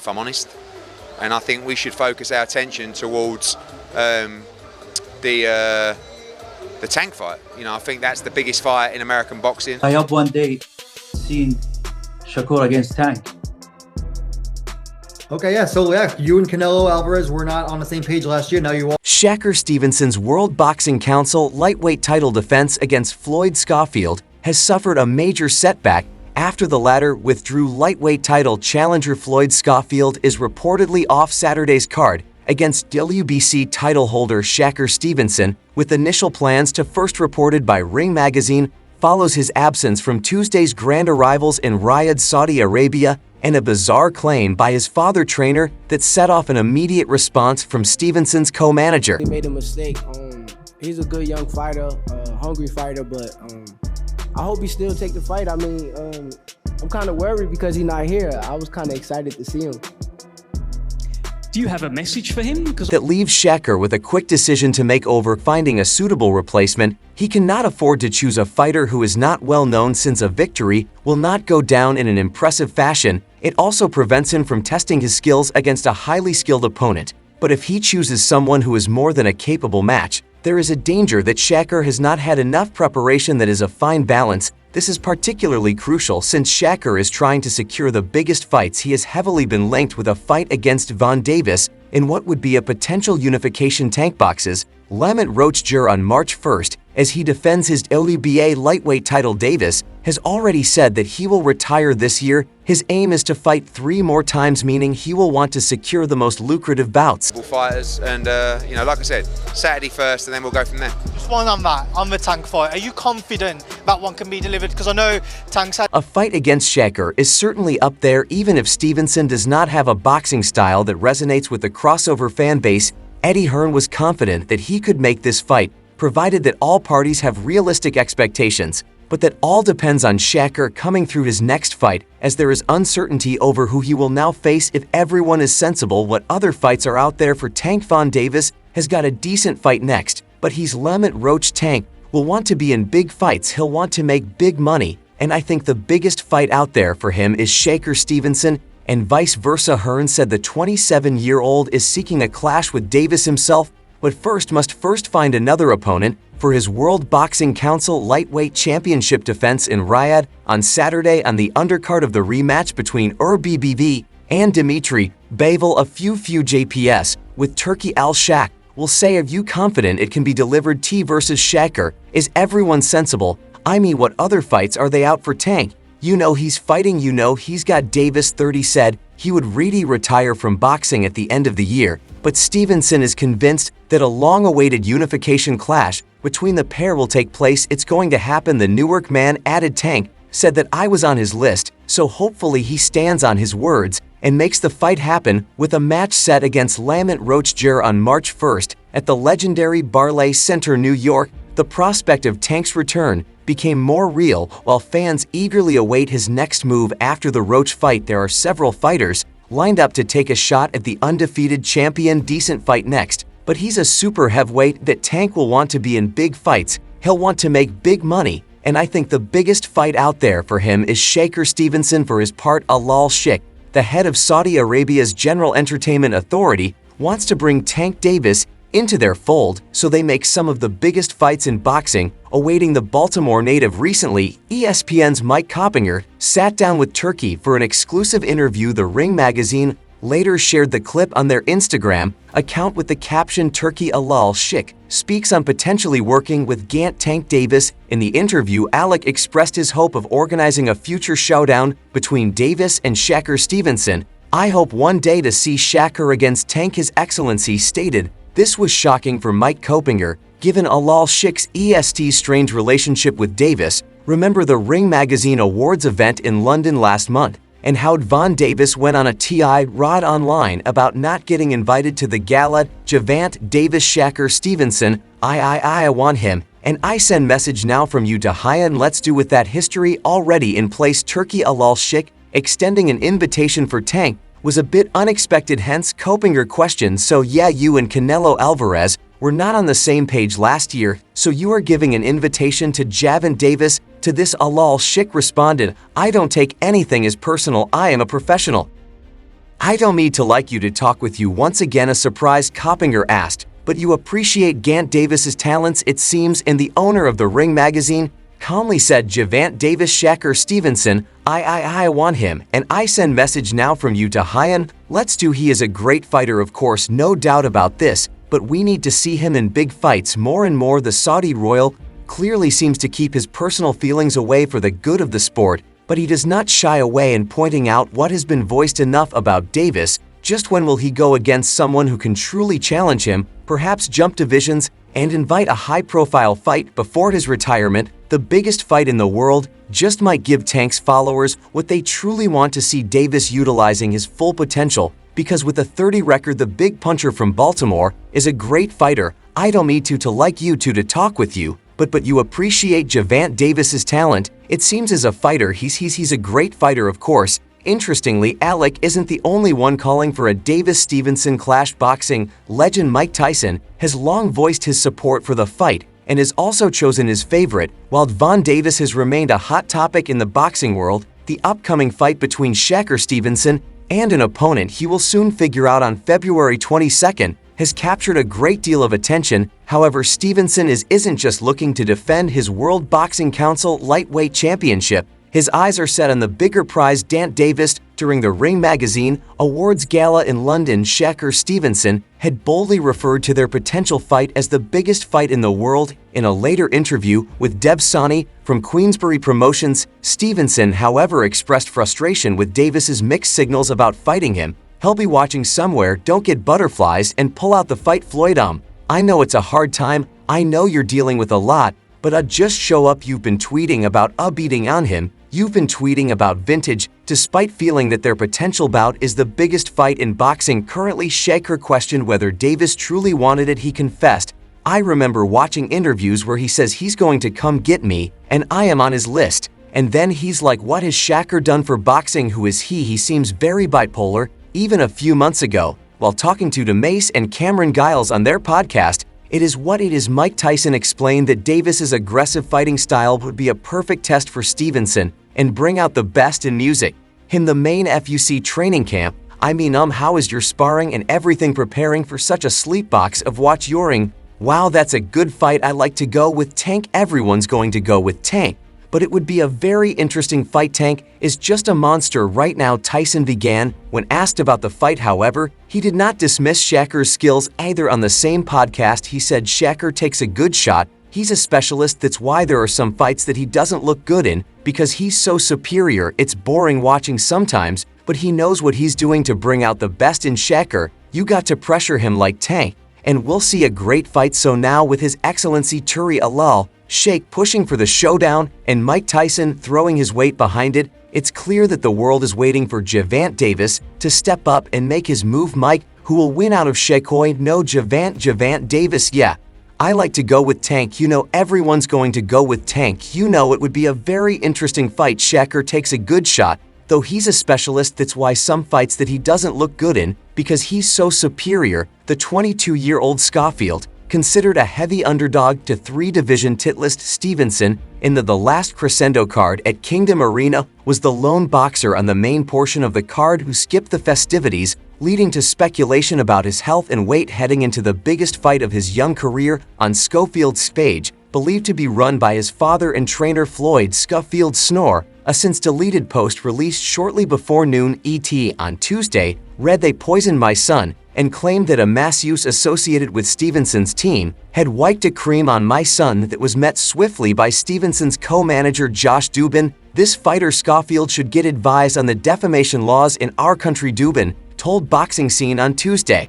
if I'm honest. And I think we should focus our attention towards the Tank fight. You know, I think that's the biggest fight in American boxing. I hope one day seeing Shakur against Tank. Okay, yeah, so yeah, you and Canelo Alvarez were not on the same page last year. Now you are. Shakur Stevenson's World Boxing Council lightweight title defense against Floyd Schofield has suffered a major setback after the latter withdrew. Lightweight title challenger Floyd Schofield is reportedly off Saturday's card against WBC title holder Shakur Stevenson, with initial plans to first reported by Ring Magazine follows his absence from Tuesday's grand arrivals in Riyadh, Saudi Arabia, and a bizarre claim by his father trainer that set off an immediate response from Stevenson's co-manager. He made a mistake. He's a good young fighter, hungry fighter, but I hope he still take the fight. I mean, I'm kind of worried because he's not here. I was kind of excited to see him. Do you have a message for him? That leaves Shakur with a quick decision to make over finding a suitable replacement. He cannot afford to choose a fighter who is not well known, since a victory will not go down in an impressive fashion. It also prevents him from testing his skills against a highly skilled opponent. But if he chooses someone who is more than a capable match, there is a danger that Shakur has not had enough preparation that is a fine balance. This is particularly crucial since Shakur is trying to secure the biggest fights. He has heavily been linked with a fight against Von Davis in what would be a potential unification. Tank boxes Lamont Roach on March 1st as he defends his WBA lightweight title. Davis has already said that he will retire this year. His aim is to fight 3 more times, meaning he will want to secure the most lucrative bouts. Fighters, and you know, like I said, Saturday first, and then we'll go from there. Just one on that, on the Tank fight. Are you confident that one can be delivered? Because I know Tank's had a fight against Shakur is certainly up there, even if Stevenson does not have a boxing style that resonates with the crossover fan base. Eddie Hearn was confident that he could make this fight, provided that all parties have realistic expectations. But that all depends on Shakur coming through his next fight, as there is uncertainty over who he will now face. If everyone is sensible, what other fights are out there for Tank? Von Davis has got a decent fight next, but he's Lamont Roach. Tank will want to be in big fights. He'll want to make big money, and I think the biggest fight out there for him is Shakur Stevenson, and vice versa. Hearn said the 27-year-old is seeking a clash with Davis himself, but must first find another opponent for his World Boxing Council lightweight championship defense in Riyadh on Saturday on the undercard of the rematch between BBV and Dimitri Bivol. A few JPS with Turki Alalshikh will say, are you confident it can be delivered? T versus Shakur. Is everyone sensible? I mean, what other fights are they out for Tank? You know he's fighting, you know he's got Davis. 30 said he would really retire from boxing at the end of the year, but Stevenson is convinced that a long-awaited unification clash between the pair will take place. It's going to happen. The Newark man added. Tank said that I was on his list, so hopefully he stands on his words and makes the fight happen, with a match set against Lamont Roach on March 1st at the legendary Barclays Center, New York. The prospect of Tank's return became more real while fans eagerly await his next move after the Roach fight. There are several fighters lined up to take a shot at the undefeated champion. Decent fight next, but he's a super heavyweight that Tank will want to be in big fights. He'll want to make big money, and I think the biggest fight out there for him is Shakur Stevenson. For his part, Alalshikh, the head of Saudi Arabia's General Entertainment Authority, wants to bring Tank Davis into their fold so they make some of the biggest fights in boxing. Awaiting the Baltimore native. Recently, ESPN's Mike Coppinger sat down with Turki for an exclusive interview. The Ring magazine later shared the clip on their Instagram account with the caption, Turki Alalshikh speaks on potentially working with Gant Tank Davis. In the interview, Alec expressed his hope of organizing a future showdown between Davis and Shakur Stevenson. I hope one day to see Shakur against Tank, His Excellency stated. This was shocking for Mike Coppinger, given Alalshikh's EST's strange relationship with Davis. Remember the Ring Magazine Awards event in London last month, and how Von Davis went on a tirade online about not getting invited to the gala. Gervonta Davis, Shakur Stevenson, I want him, and I send message now from you to Hyan. Let's do with that. History already in place. Turki Alalshikh extending an invitation for Tank was a bit unexpected, hence Coppinger questioned. So yeah, you and Canelo Alvarez were not on the same page last year, so you are giving an invitation to Gervonta Davis. To this, Alalshikh responded, I don't take anything as personal, I am a professional. I don't need to like you to talk with you once again, a surprised Coppinger asked, but you appreciate Gant Davis's talents, it seems, and the owner of the Ring magazine calmly said, Gervonta Davis, Shakur Stevenson, I want him, and I send message now from you to Hyan, let's do. He is a great fighter, of course, no doubt about this, but we need to see him in big fights more and more. The Saudi royal clearly seems to keep his personal feelings away for the good of the sport, but he does not shy away in pointing out what has been voiced enough about Davis. Just when will he go against someone who can truly challenge him, perhaps jump divisions, and invite a high-profile fight before his retirement? The biggest fight in the world just might give Tank's followers what they truly want to see: Davis utilizing his full potential, because with a 30 record, the big puncher from Baltimore is a great fighter. I don't need to like you to talk with you, but you appreciate Gervonta Davis's talent. It seems as a fighter, he's a great fighter, of course. Interestingly, Alec isn't the only one calling for a Davis-Stevenson clash. Boxing legend Mike Tyson has long voiced his support for the fight and has also chosen his favorite. While Von Davis has remained a hot topic in the boxing world, the upcoming fight between Shakur Stevenson and an opponent he will soon figure out on February 22nd has captured a great deal of attention. However, Stevenson isn't just looking to defend his World Boxing Council lightweight championship. His eyes are set on the bigger prize. Gant Davis, during the Ring magazine awards gala in London, Shakur Stevenson had boldly referred to their potential fight as the biggest fight in the world. In a later interview with Deb Sani from Queensberry Promotions, Stevenson, however, expressed frustration with Davis's mixed signals about fighting him. He'll be watching somewhere, don't get butterflies and pull out the fight. Floyd, I know it's a hard time, I know you're dealing with a lot, but just show up. You've been tweeting about beating on him. You've been tweeting about vintage, despite feeling that their potential bout is the biggest fight in boxing currently. Shakur questioned whether Davis truly wanted it. He confessed, I remember watching interviews where he says he's going to come get me, and I am on his list. And then he's like, what has Shakur done for boxing? Who is he? He seems very bipolar. Even a few months ago, while talking to DeMace and Cameron Giles on their podcast, It is what it is. Mike Tyson explained that Davis's aggressive fighting style would be a perfect test for Stevenson and bring out the best in music. In the main FUC training camp, how is your sparring and everything preparing for such a sleepbox of watch yoring? Wow, that's a good fight. I like to go with Tank. Everyone's going to go with Tank. But it would be a very interesting fight. Tank is just a monster right now, Tyson began. When asked about the fight, however, he did not dismiss Shakur's skills either. On the same podcast, he said Shakur takes a good shot. He's a specialist. That's why there are some fights that he doesn't look good in, because he's so superior. It's boring watching sometimes, but he knows what he's doing to bring out the best in Shakur. You got to pressure him like Tank, and we'll see a great fight. So now with His Excellency Turki Alalshikh pushing for the showdown and Mike Tyson throwing his weight behind it, it's clear that the world is waiting for Gervonta Davis to step up and make his move. Mike, who will win out of Shakur? No, Gervonta Davis. Yeah, I like to go with Tank. You know, everyone's going to go with Tank. You know, it would be a very interesting fight. Shakur takes a good shot, though he's a specialist. That's why some fights that he doesn't look good in, because he's so superior. The 22-year-old Schofield, considered a heavy underdog to 3-division titlist Stevenson in the last crescendo card at Kingdom Arena, was the lone boxer on the main portion of the card who skipped the festivities, leading to speculation about his health and weight heading into the biggest fight of his young career on Schofield's stage, believed to be run by his father and trainer Floyd Schofield. Snore, a since-deleted post released shortly before noon ET on Tuesday, read, "They poisoned my son," and claimed that a masseuse associated with Stevenson's team had wiped a cream on my son that was met swiftly by Stevenson's co-manager Josh Dubin. This fighter Schofield should get advised on the defamation laws in our country, Dubin told Boxing Scene on Tuesday.